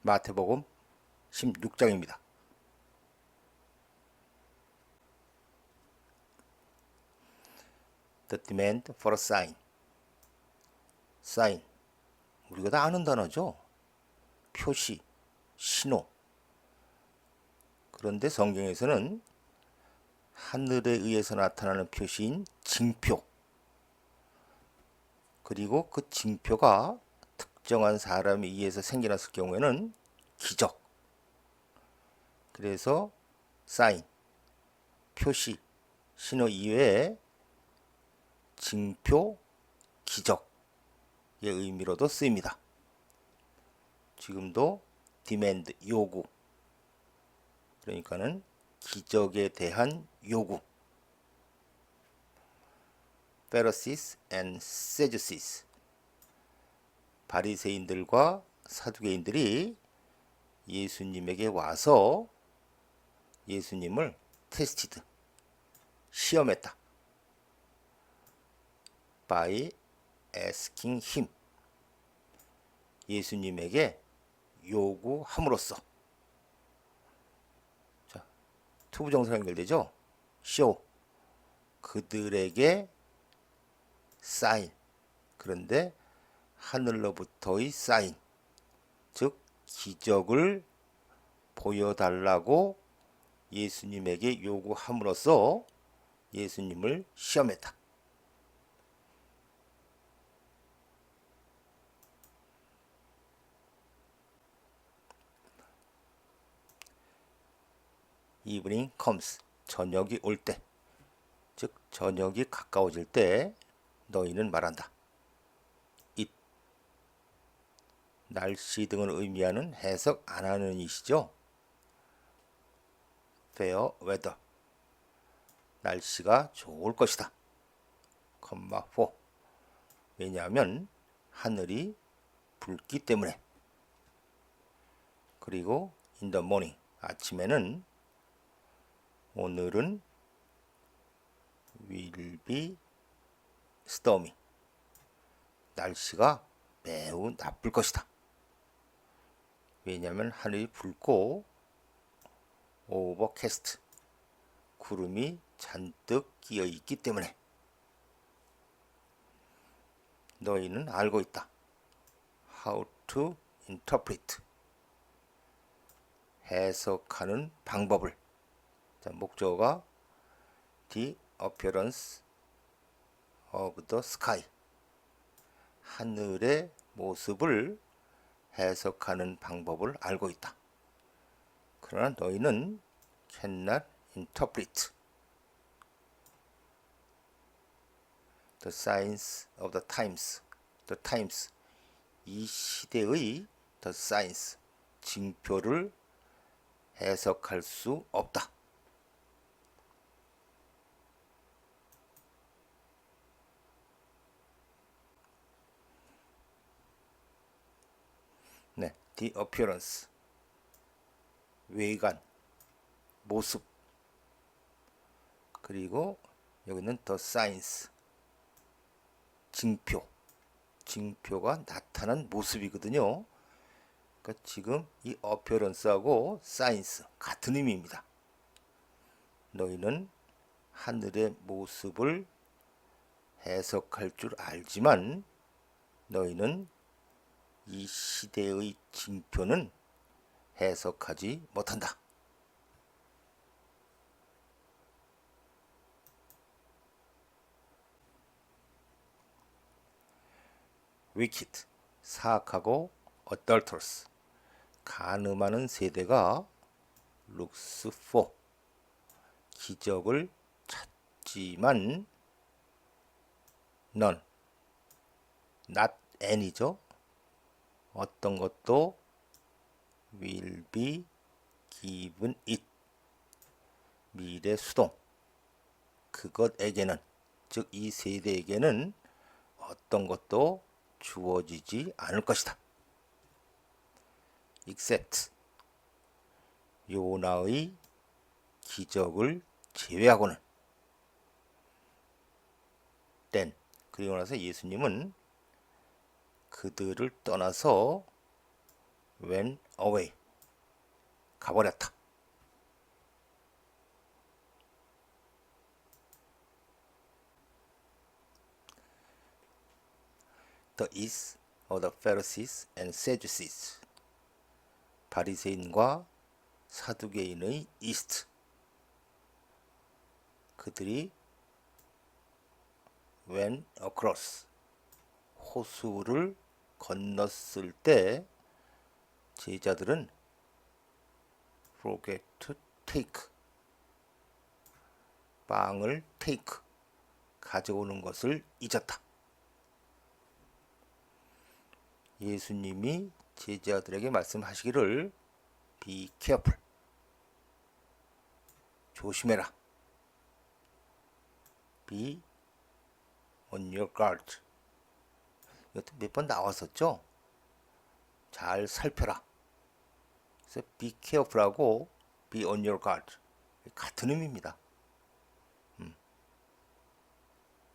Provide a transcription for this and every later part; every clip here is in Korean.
마태복음 16장입니다. The demand for a sign. sign. 우리가 다 아는 단어죠. 표시, 신호. 그런데 성경에서는 하늘에 의해서 나타나는 표시인 징표, 그리고 그 징표가 특정한 사람에 의해서 생겨났을 경우에는 기적. 그래서 사인, 표시, 신호 이외에 징표, 기적의 의미로도 쓰입니다. 지금도 디맨드, 요구, 그러니까는 기적에 대한 요구. Pharisees and Sadducees, 바리새인들과 사두개인들이 예수님에게 와서 예수님을 테스티드, 시험했다. by asking him, 예수님에게 요구함으로써. 자, 투부정사랑 연결되죠. show, 그들에게 사인. 그런데 하늘로부터의 사인, 즉 기적을 보여달라고 예수님에게 요구함으로써 예수님을 시험했다. Evening comes, 저녁이 올 때, 즉 저녁이 가까워질 때 너희는 말한다. it, 날씨 등을 의미하는 해석 안 하는 이시죠. fair weather, 날씨가 좋을 것이다. 4, 왜냐하면 하늘이 붉기 때문에. 그리고 in the morning, 아침에는 오늘은 will be stormy, 날씨가 매우 나쁠 것이다. 왜냐하면 하늘이 붉고 overcast, 구름이 잔뜩 끼어 있기 때문에. 너희는 알고 있다. how to interpret, 해석하는 방법을. 자, 목적어가 the appearance of the sky, 하늘의 모습을 해석하는 방법을 알고 있다. 그러나 너희는 cannot interpret the signs of the times. the times, 이 시대의 the signs, 징표를 해석할 수 없다. 네, the appearance, 외관, 모습. 그리고 여기는 the signs, 징표, 징표가 나타난 모습이거든요. 그러니까 지금 이 appearance하고 signs 같은 의미입니다. 너희는 하늘의 모습을 해석할 줄 알지만 너희는 이 시대의 징표는 해석하지 못한다. wicked, 사악하고 adulterous, 간음하는 세대가 looks for, 기적을 찾지만 none, not any죠. 어떤 것도 will be given it, 미래 수동, 그것에게는, 즉 이 세대에게는 어떤 것도 주어지지 않을 것이다. except, 요나의 기적을 제외하고는. then, 그리고 나서 예수님은 그들을 떠나서 went away. 가버렸다. The east of the Pharisees and Sadducees. 바리새인과 사두개인의 이스트. 그들이 went across. 호수를 건넜을 때 제자들은 forget to take. 빵을 take. 가져오는 것을 잊었다. 예수님이 제자들에게 말씀하시기를 be careful. 조심해라. be on your guard. 이것도 몇 번 나왔었죠? 잘 살펴라. 그래서 be careful하고 be on your guard 같은 의미입니다.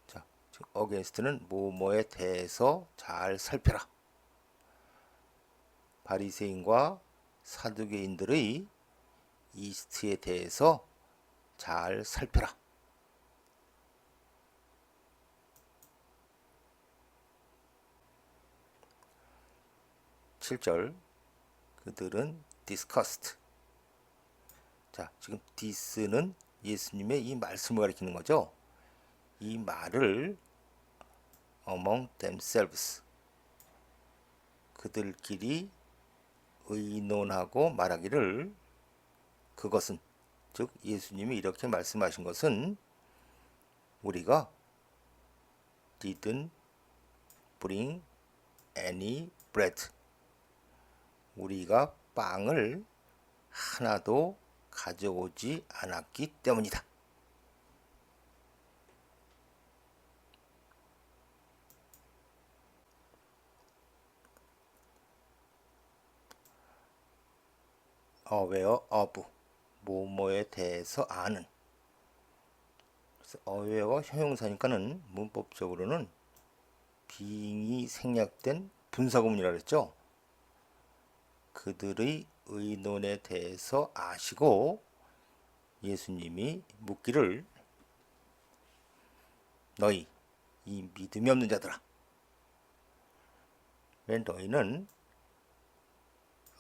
자, against는 뭐뭐에 대해서 잘 살펴라. 바리새인과 사두개인들의 이스트에 대해서 잘 살펴라. 7절 그들은 discussed. 자, 지금 this는 예수님의 이 말씀을 가리키는 거죠. 이 말을 among themselves. 그들끼리 의논하고 말하기를 그것은 즉 예수님이 이렇게 말씀하신 것은 우리가 didn't bring any bread. 우리가 빵을 하나도 가져오지 않았기 때문이다. aware of. 뭐뭐에 대해서 아는. 그래서 aware가 형용사니까는 문법적으로는 being이 생략된 분사구문이라 그랬죠. 그들의 의논에 대해서 아시고 예수님이 묻기를 너희 이 믿음이 없는 자들아. 왜 너희는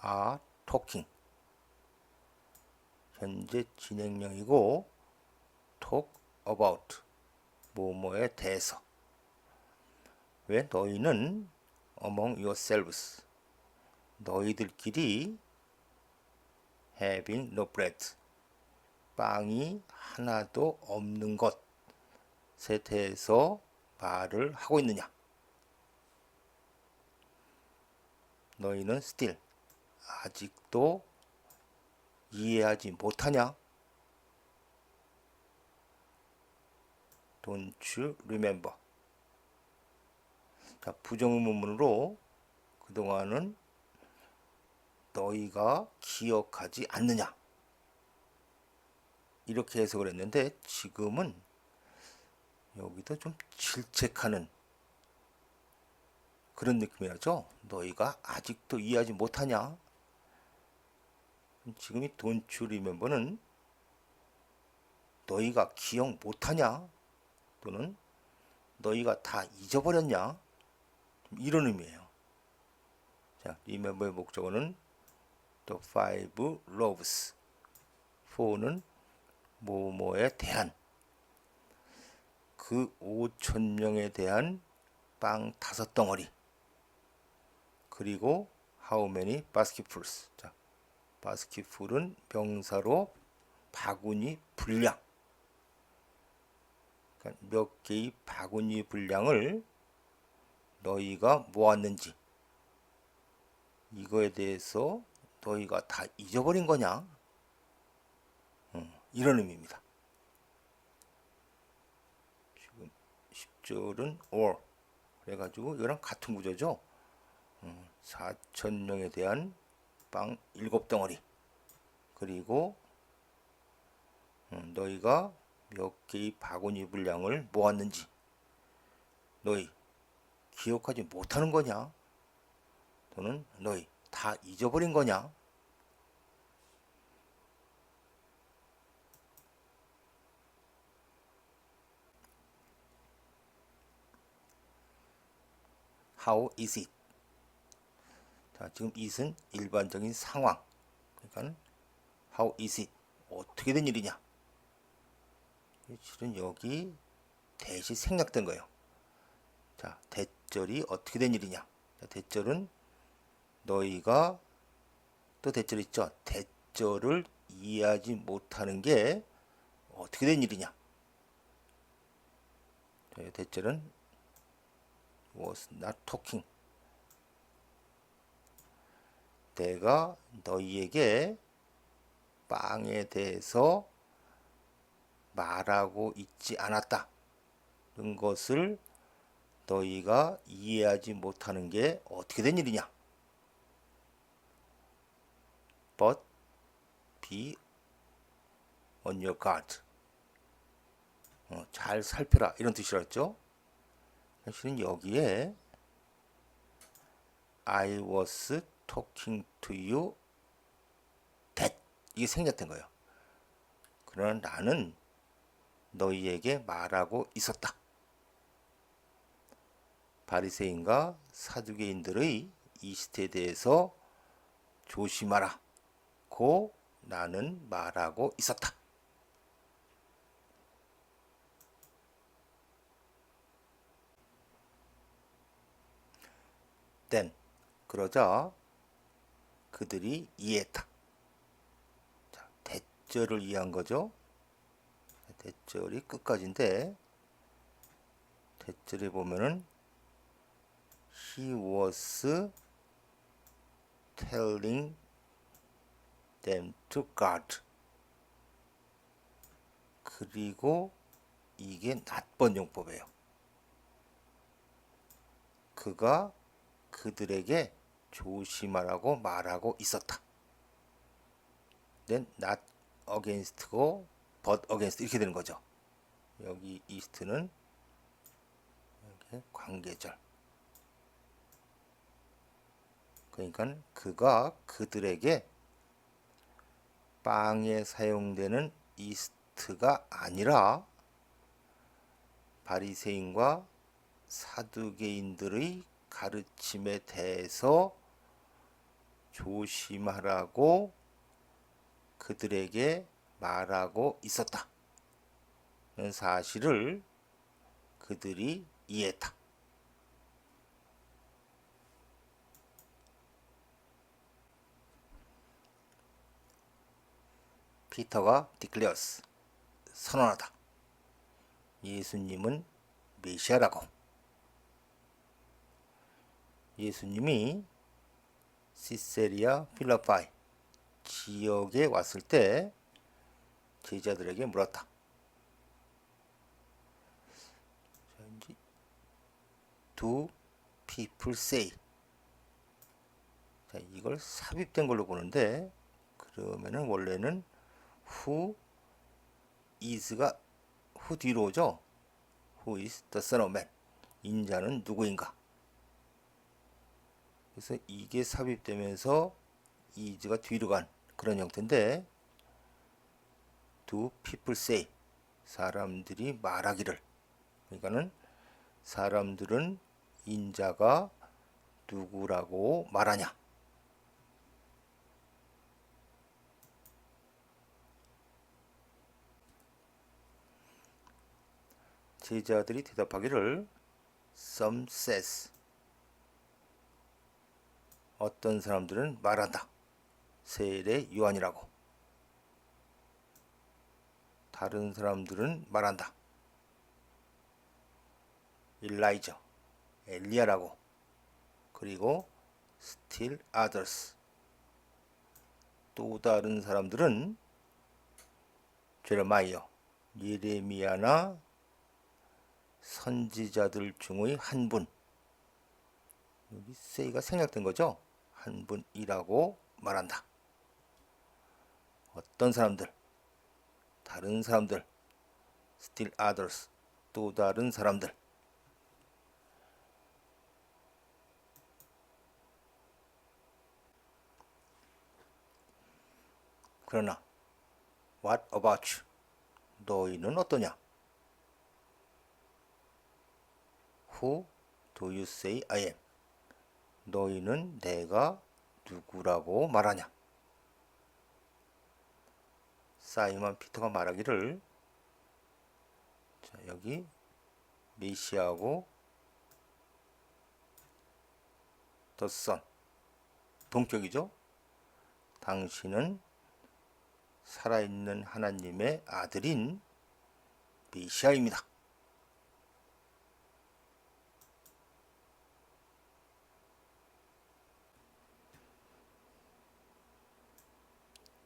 are talking. 현재 진행형이고 talk about. 뭐뭐에 대해서. 왜 너희는 among yourselves. 너희들끼리 having no bread. 빵이 하나도 없는 것에 대해서 말을 하고 있느냐. 너희는 still. 아직도 이해하지 못하냐. Don't you remember. 자, 부정의문문으로 그동안은 너희가 기억하지 않느냐 이렇게 해석을 했는데 지금은 여기도 좀 질책하는 그런 느낌이라죠. 너희가 아직도 이해하지 못하냐. 지금 이 Don't you remember는 너희가 기억 못하냐 또는 너희가 다 잊어버렸냐 이런 의미예요. 자, remember의 목적어는 the five loaves. for는 뭐뭐에 대한 그 5,000명에 대한 빵 5덩어리 그리고 how many basketfuls. 자, basketful은 명사로 바구니 분량. 그러니까 몇 개의 바구니 분량을 너희가 모았는지 이거에 대해서 너희가 다 잊어버린 거냐? 이런 의미입니다. 지금 10절은 or 그래가지고 이거랑 같은 구조죠. 4,000명에 대한 빵 7덩어리 그리고 너희가 몇 개의 바구니 분량을 모았는지 너희 기억하지 못하는 거냐? 또는 너희 다 잊어버린 거냐? How is it? 자, 지금 it은 일반적인 상황. 그러니까 how is it? 어떻게 된 일이냐? 실은 여기 대시 생략된 거예요. 자, 대절이 어떻게 된 일이냐? 자, 대절은 너희가 또 대절 있죠? 대절을 이해하지 못하는 게 어떻게 된 일이냐? 자, 대절은 was not talking. 내가 너희에게 빵에 대해서 말하고 있지 않았다. 는 것을 너희가 이해하지 못하는 게 어떻게 된 일이냐? But be on your guard. 잘 살펴라 이런 뜻이었죠. 사실은 여기에 I was talking to you that 이게 생략된 거예요. 그러나 나는 너희에게 말하고 있었다. 바리새인과 사두개인들의 이스트에 대해서 조심하라. 고 나는 말하고 있었다. then 그러자 그들이 이해했다. 자, 대절을 이해한 거죠. 대절이 끝까지인데 대절에 보면은 he was telling them to guard. 그리고 이게 낫번 용법이에요. 그가 그들에게 조심하라고 말하고 있었다. then not against고 but against 이렇게 되는 거죠. 여기 east는 이렇게 관계절. 그러니까 그가 그들에게 빵에 사용되는 이스트가 아니라 바리새인과 사두개인들의 가르침에 대해서 조심하라고 그들에게 말하고 있었다. 는 사실을 그들이 이해했다. 피터가 declares 선언하다. 예수님은 메시아라고. 예수님이 시세리아 필로파이 지역에 왔을 때 제자들에게 물었다. Do people say? 자, 이걸 삽입된 걸로 보는데 그러면은 원래는 who is가 who 뒤로 오죠. Who is the son of man? 인자는 누구인가? 그래서 이게 삽입되면서 is가 뒤로 간 그런 형태인데 do people say? 사람들이 말하기를. 그러니까는 사람들은 인자가 누구라고 말하냐? 제자들이 대답하기를 some says 어떤 사람들은 말한다. 세례 요한이라고. 다른 사람들은 말한다. 일라이저 엘리야라고. 그리고 still others 또 다른 사람들은 제레마이어 예레미야나 선지자들 중의 한 분. 여기 say가 생략된 거죠. 한 분이라고 말한다. 어떤 사람들, 다른 사람들, still others, 또 다른 사람들. 그러나 what about you? 너희는 어떠냐? Who do you say I am? 너희는 내가 누구라고 말하냐? 사이먼 피터가 말하기를, 자, 여기 메시아하고 더 선, 동격이죠. 당신은 살아있는 하나님의 아들인 메시아입니다.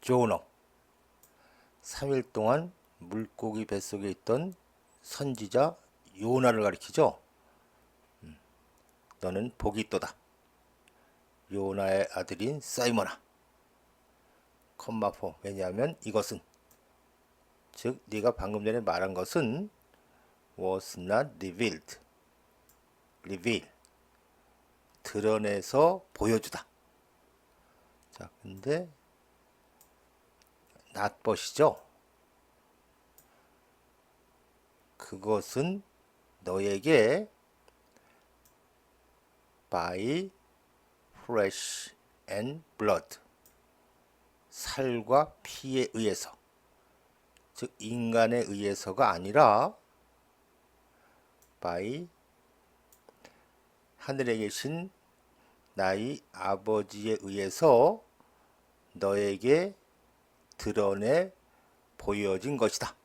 조너, 3일 동안 물고기 뱃속에 있던 선지자 요나를 가리키죠. 너는 복이 있도다. 요나의 아들인 사이먼아. 컴마포. 왜냐하면 이것은, 즉 네가 방금 전에 말한 것은 was not revealed. reveal. 드러내서 보여주다. 자, 근데 낫벗이죠. 그것은 너에게 by flesh and blood, 살과 피에 의해서, 즉 인간에 의해서가 아니라 by 하늘에 계신 나의 아버지에 의해서 너에게 드러내 보여진 것이다.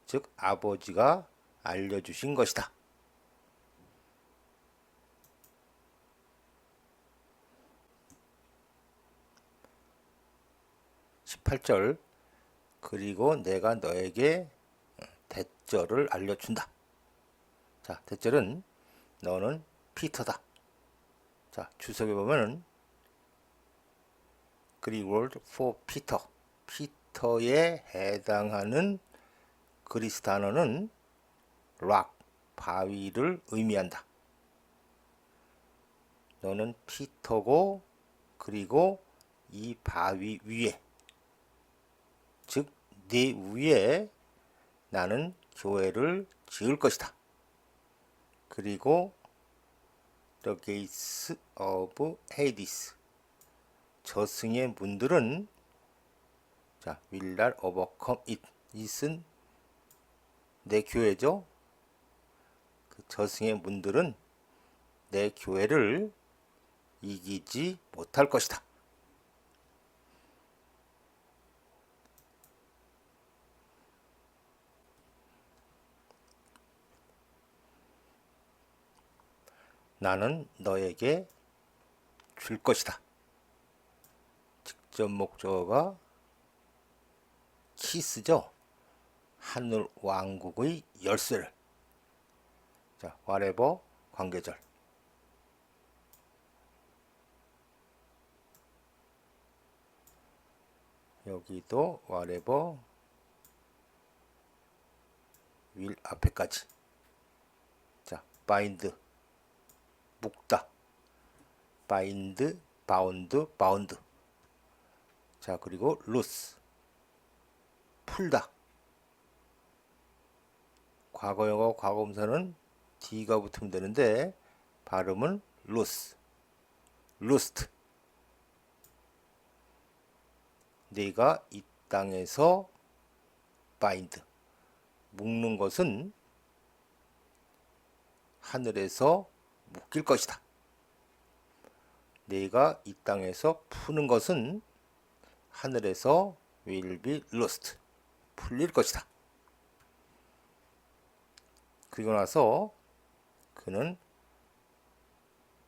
즉 아버지가 알려주신 것이다. (18절) 그리고 내가 너에게 대절을 알려준다. 자, 대절은 너는 피터다. 자, 주석에 보면은 Greek word for Peter, 피터에 해당하는 그리스 단어는 rock, 바위를 의미한다. 너는 피터고, 그리고 이 바위 위에, 즉 네 위에 나는 교회를 지을 것이다. 그리고 the gates of Hades, 저승의 문들은, 자, will not overcome it. it은 내 교회죠. 그 저승의 문들은 내 교회를 이기지 못할 것이다. 나는 너에게 줄 것이다. 직접 목적어가 키스죠. 하늘 왕국의 열쇠를. 자, whatever 관계절. 여기도 whatever will 앞에까지. 자, bind 묶다. bind, bound, bound. 자, 그리고 loose 풀다. 과거형과 과거분사는 D가 붙으면 되는데 발음은 loose, loosed. 네가 이 땅에서 bind, 묶는 것은 하늘에서 묶일 것이다. 네가 이 땅에서 푸는 것은 하늘에서 will be loosed, 풀릴 것이다. 그리고 나서 그는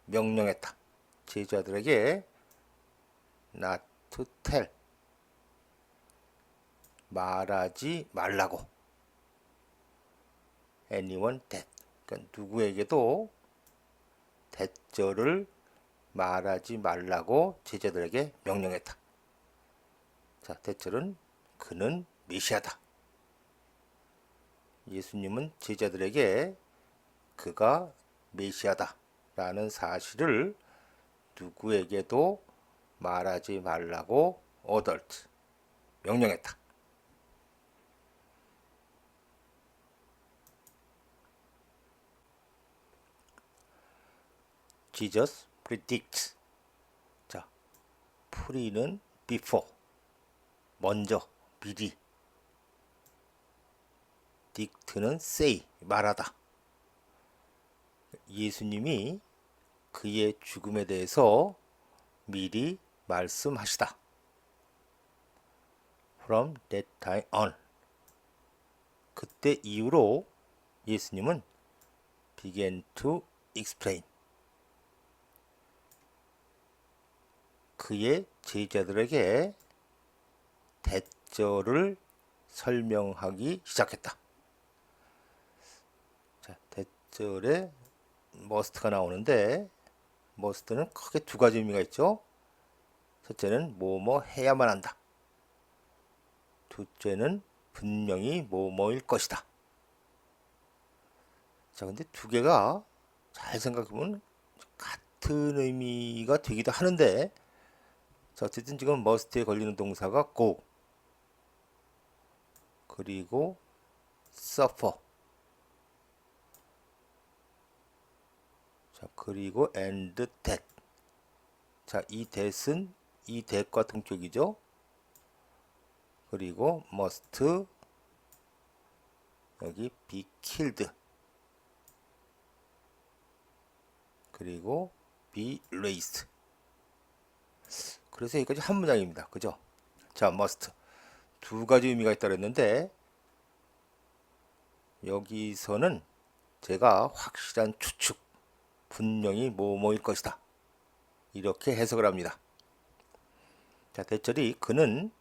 명령했다. 제자들에게 not to tell, 말하지 말라고. anyone that, 그러니까 누구에게도 대절을 말하지 말라고 제자들에게 명령했다. 자, 대절은 그는 메시아다. 예수님은 제자들에게 그가 메시아다 라는 사실을 누구에게도 말하지 말라고 어덜트, 명령했다. Jesus predicts. 자, pre는 before, 먼저, 미리. dict는 say, 말하다. 예수님이 그의 죽음에 대해서 미리 말씀하시다. From that time on. 그때 이후로 예수님은 began to explain. 그의 제자들에게 대절을 설명하기 시작했다. 자, 대절에 must가 나오는데 must는 크게 두 가지 의미가 있죠. 첫째는 뭐뭐 해야만 한다. 둘째는 분명히 뭐뭐일 것이다. 자, 근데 두 개가 잘 생각해보면 같은 의미가 되기도 하는데, 자, 어쨌든 지금 must에 걸리는 동사가 go, 그리고 suffer, 자, 그리고 and that. 자, 이 that은 이 that과 동격이죠. 그리고 must, 여기 be killed, 그리고 be raised. 그래서 여기까지 한 문장입니다. 그죠? 자, must. 두 가지 의미가 있다고 했는데, 여기서는 제가 확실한 추측, 분명히 뭐뭐일 것이다, 이렇게 해석을 합니다. 자, 대절이 그는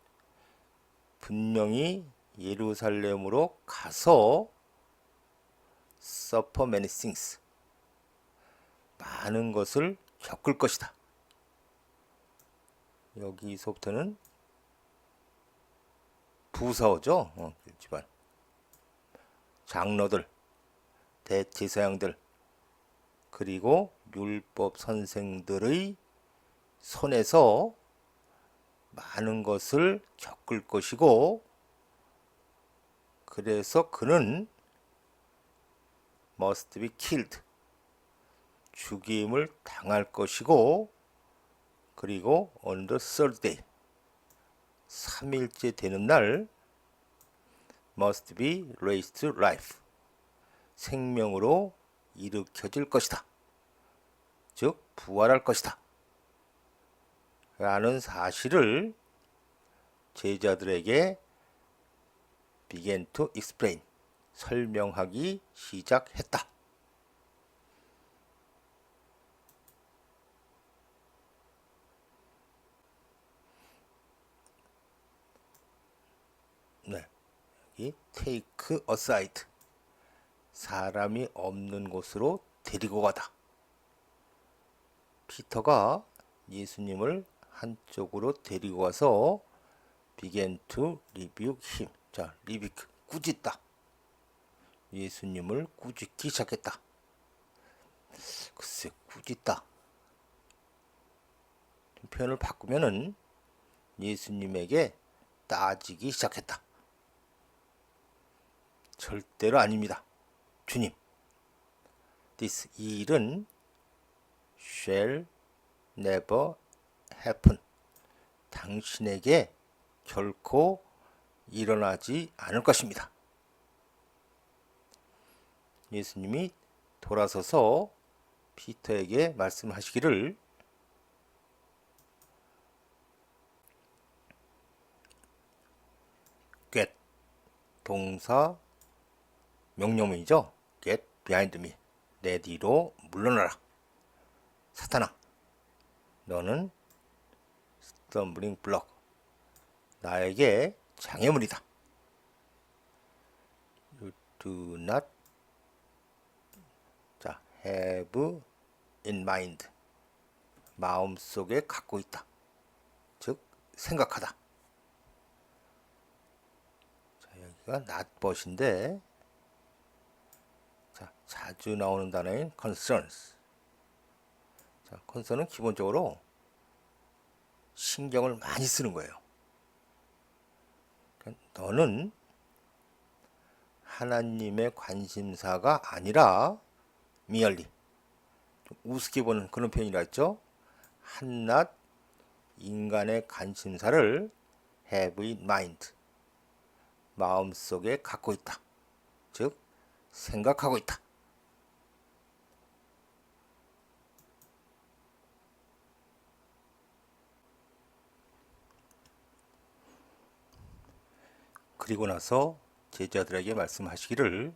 분명히 예루살렘으로 가서 suffer many things, 많은 것을 겪을 것이다. 여기서부터는 부서죠. 집안 장로들, 대제사장들, 그리고 율법 선생들의 손에서 많은 것을 겪을 것이고, 그래서 그는 must be killed, 죽임을 당할 것이고, 그리고 on the third day, 3일째 되는 날 must be raised to life, 생명으로 일으켜질 것이다. 즉 부활할 것이다 라는 사실을 제자들에게 began to explain, 설명하기 시작했다. 네, 여기 take aside, 사람이 없는 곳으로 데리고 가다. 피터가 예수님을 한쪽으로 데리고 가서 began to rebuke him. 자, rebuke, 꾸짖다. 예수님을 꾸짖기 시작했다. 글쎄, 꾸짖다. 표현을 바꾸면은 예수님에게 따지기 시작했다. 절대로 아닙니다. 주님, this, 이 일은 shall never happen, 당신에게 결코 일어나지 않을 것입니다. 예수님이 돌아서서 피터에게 말씀하시기를, get, 동사 명령문이죠. get behind me, 내 뒤로 물러나라. 사탄아, 너는 stumbling block, 나에게 장애물이다. You do not, 자, have in mind, 마음속에 갖고 있다. 즉 생각하다. 자, 여기가 notbut인데, 자, 자주 나오는 단어인 concerns. 자, concern은 기본적으로 신경을 많이 쓰는 거예요. 너는 하나님의 관심사가 아니라 merely, 좀 우습게 보는 그런 표현이라 했죠. 한낱 인간의 관심사를 have in mind, 마음속에 갖고 있다. 즉 생각하고 있다. 그리고 나서 제자들에게 말씀하시기를,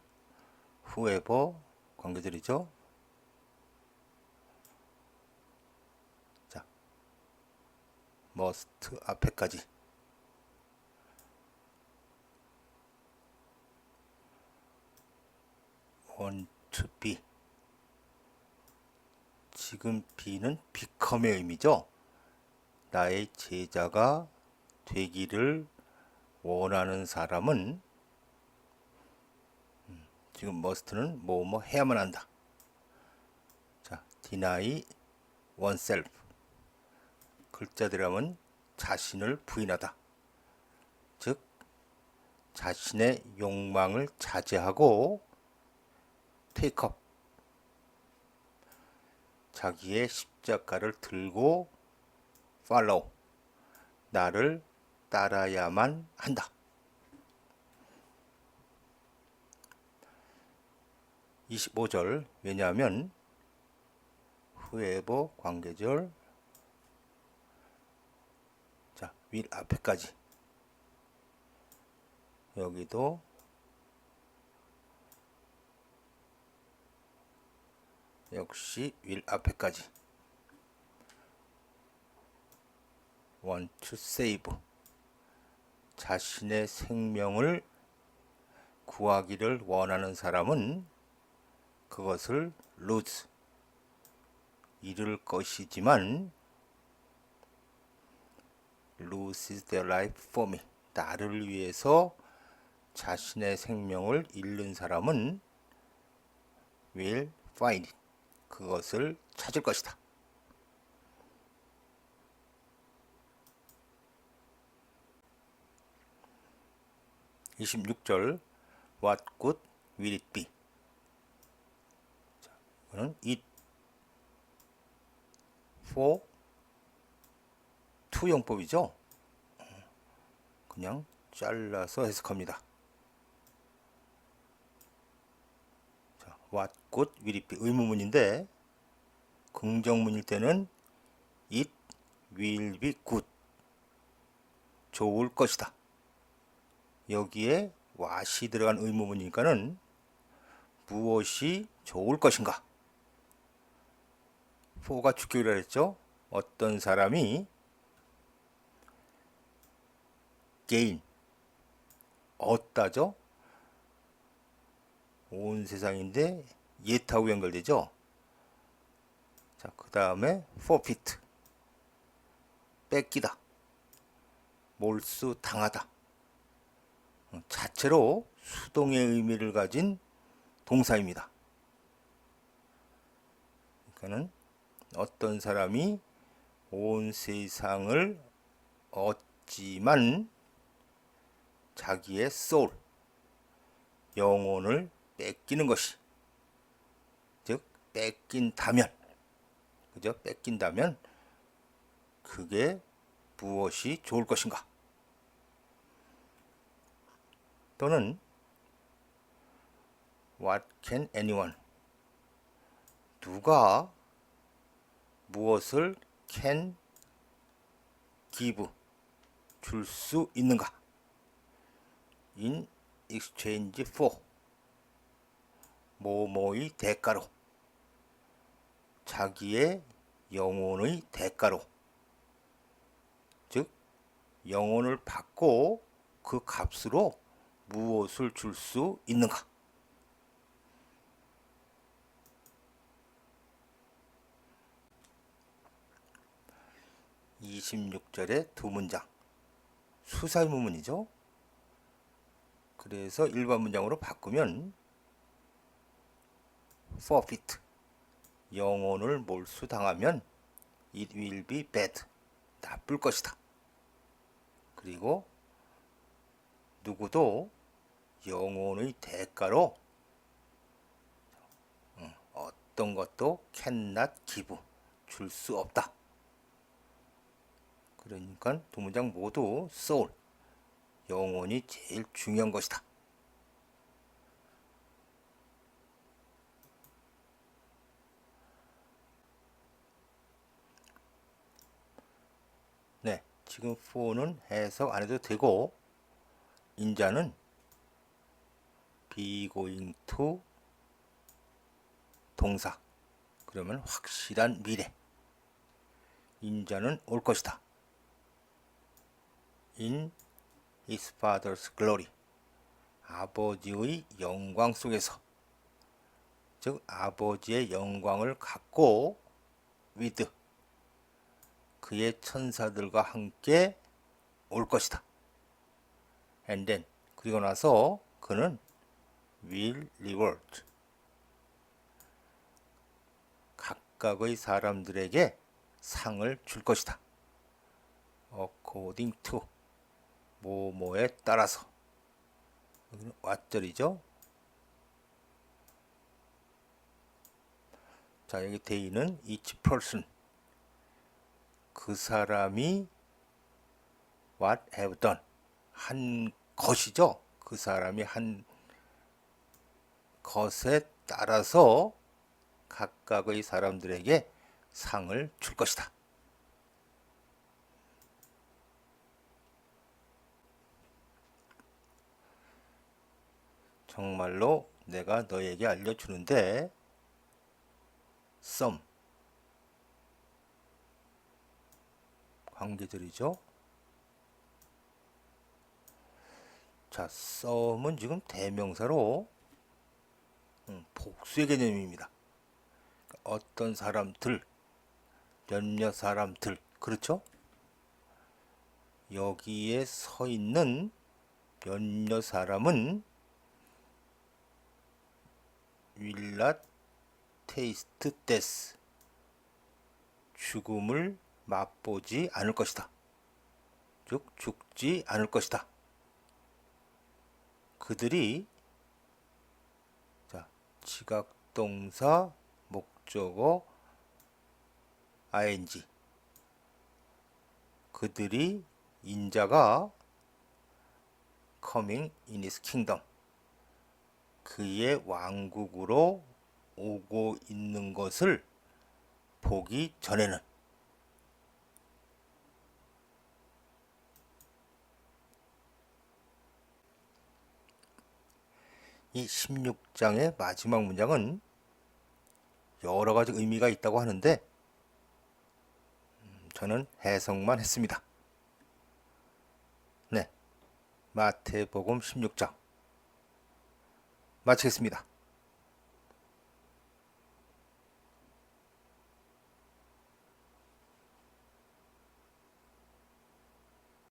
whoever 관계절이죠. 자, must 앞에까지 want to be, 지금 be는 become의 의미죠. 나의 제자가 되기를 원하는 사람은, 지금 must는 뭐뭐 해야만 한다. 자, deny oneself, 글자대로 하면 자신을 부인하다. 즉 자신의 욕망을 자제하고 take up, 자기의 십자가를 들고 follow, 나를 따라야만 한다. 25절, 왜냐하면 whoever 관계절, 자, will 앞에까지, 여기도 역시 will 앞에까지, want to save, 자신의 생명을 구하기를 원하는 사람은 그것을 lose, 잃을 것이지만 loses their life for me, 나를 위해서 자신의 생명을 잃는 사람은 will find it, 그것을 찾을 것이다. 26절, what good will it be? 자, 이거는 it for to 용법이죠. 그냥 잘라서 해석합니다. 자, what good will it be, 의문문인데 긍정문일 때는 it will be good, 좋을 것이다. 여기에 what이 들어간 의문문이니까는 무엇이 좋을 것인가. for가 주격이라 했죠. 어떤 사람이 gain, 얻다죠. 온 세상인데 yet하고 연결되죠. 자, 그 다음에 forfeit, 뺏기다, 몰수당하다, 자체로 수동의 의미를 가진 동사입니다. 그러니까는 어떤 사람이 온 세상을 얻지만 자기의 soul, 영혼을 뺏기는 것이, 즉 뺏긴다면, 그죠? 뺏긴다면 그게 무엇이 좋을 것인가? 또는 what can anyone, 누가 무엇을 can give, 줄 수 있는가? in exchange for, 뭐뭐의 대가로, 자기의 영혼의 대가로, 즉 영혼을 받고 그 값으로 무엇을 줄 수 있는가? (26절의) 두 문장, 수사의문문이죠. 그래서 일반 문장으로 바꾸면 forfeit, 영혼을 몰수당하면 it will be bad, 나쁠 것이다. 그리고 누구도 영혼의 대가로 어떤 것도 cannot give 줄 수 없다. 그러니까 두 문장 모두 soul 영혼이 제일 중요한 것이다. 네, 지금 for는 해석 안 해도 되고 인자는 be going to 동사 그러면 확실한 미래 인자는 올 것이다. in his father's glory 아버지의 영광 속에서 즉 아버지의 영광을 갖고 with 그의 천사들과 함께 올 것이다. and then 그리고 나서 그는 will reward 각각의 사람들에게 상을 줄 것이다. according to 뭐뭐에 따라서 여기는 왓절이죠. 자 여기 데이는 each person 그 사람이 what have done 한 것이죠. 그 사람이 한 것에 따라서 각각의 사람들에게 상을 줄 것이다. 정말로 내가 너에게 알려주는데 some 관계들이죠. 자, some은 지금 대명사로 복수의 개념입니다. 어떤 사람들, 몇몇 사람들, 그렇죠? 여기에 서 있는 몇몇 사람은 will not taste death 죽음을 맛보지 않을 것이다. 즉 죽지 않을 것이다. 그들이 자 지각동사 목적어 ing 그들이 인자가 coming in his kingdom 그의 왕국으로 오고 있는 것을 보기 전에는 이 16장의 마지막 문장은 여러 가지 의미가 있다고 하는데 저는 해석만 했습니다. 네, 마태복음 16장 마치겠습니다.